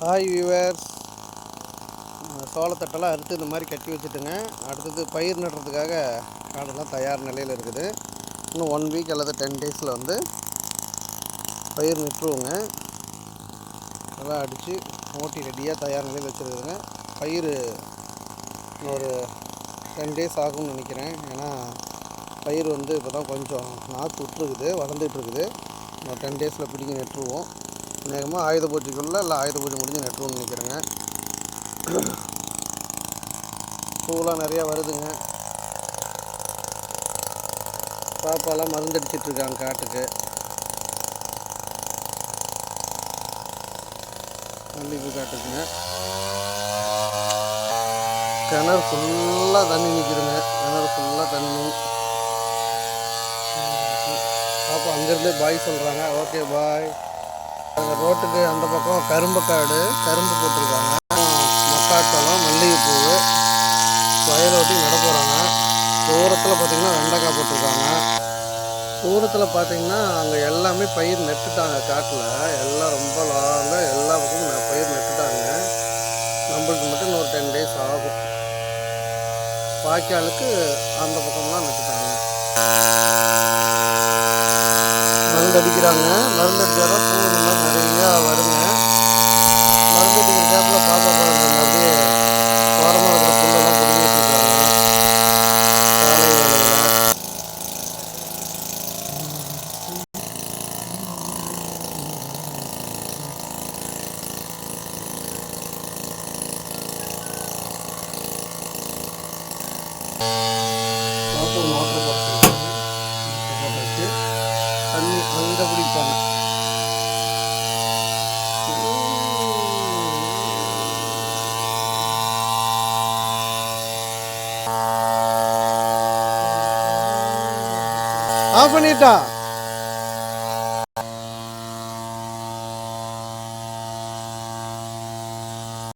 Hi viewers, சோளத்தட்டெல்லாம் அறுத்து இந்த மாதிரி கட்டி வச்சுட்டுங்க. அடுத்தது பயிர் நடுறதுக்காக காடெல்லாம் தயார் நிலையில் இருக்குது. இன்னும் 1 வீக் அல்லது 10 டேஸில் வந்து பயிர் நட்டுருவோங்க. அதெல்லாம் அடித்து ஓட்டி ரெடியாக தயார் நிலையில் வச்சுருக்குதுங்க. பயிர் ஒரு 10 டேஸ் ஆகும்னு நினைக்கிறேன். ஏன்னா பயிர் வந்து இப்போ தான் கொஞ்சம் நாற்று விட்டுருக்குது, வளர்ந்துட்டுருக்குது. ஒரு 10 டேஸில் பிடிங்கி நட்டுருவோம். அநேகமாக ஆயுத பூஜைக்குள்ளே இல்லை ஆயுத பூஜை முடிஞ்சு நட்டுருவோம்னு நினைக்கிறேங்க. பூவெலாம் நிறையா வருதுங்க. பாப்பாலாம் மருந்தடிச்சிட்ருக்காங்க காட்டுக்கு. மல்லிகைப்பூ காட்டுக்குங்க. கிணறு ஃபுல்லாக தண்ணி நிற்கிதுங்க. கிணறு ஃபுல்லாக தண்ணி. பாப்பா அங்கேருந்தே பாய் சொல்கிறாங்க. Okay bye. ரோட்டுக்கு அந்த பக்கம் கரும்பு போட்டிருக்காங்க. மக்காச்சோளம், மல்லிகைப்பூ வயலோட்டி நட போகிறாங்க. தூரத்தில் பார்த்திங்கன்னா வெண்டைக்காய் போட்டிருக்காங்க. தூரத்தில் பார்த்திங்கன்னா அங்கே எல்லாமே பயிர் நட்டுட்டாங்க. காட்டில் எல்லாம் ரொம்ப லாங்காக எல்லா பக்கமும் பயிர் நட்டுட்டாங்க. நம்மளுக்கு மட்டும் இன்னொரு 10 டேஸ் ஆகும். வாய்க்காலுக்கு அந்த பக்கம்லாம் நட்டுட்டாங்க. மருந்து அடிக்கிறாங்க. மருந்து அடித்தாதான் பூ இந்த மாதிரி நிறையா வருங்க. மருந்து அடிக்கிற கேப்பில் பாப்பா பாருங்க அப்படியே ஓரமாக இருக்கிற புல்லெல்லாம் பிடிங்கிட்டு இருக்காங்க. காலை வேலையில் மோட்டர் போட்டு தண்ணி அங்கே பிடிப்பாங்க. ஆஃப் பண்ணிட்டா.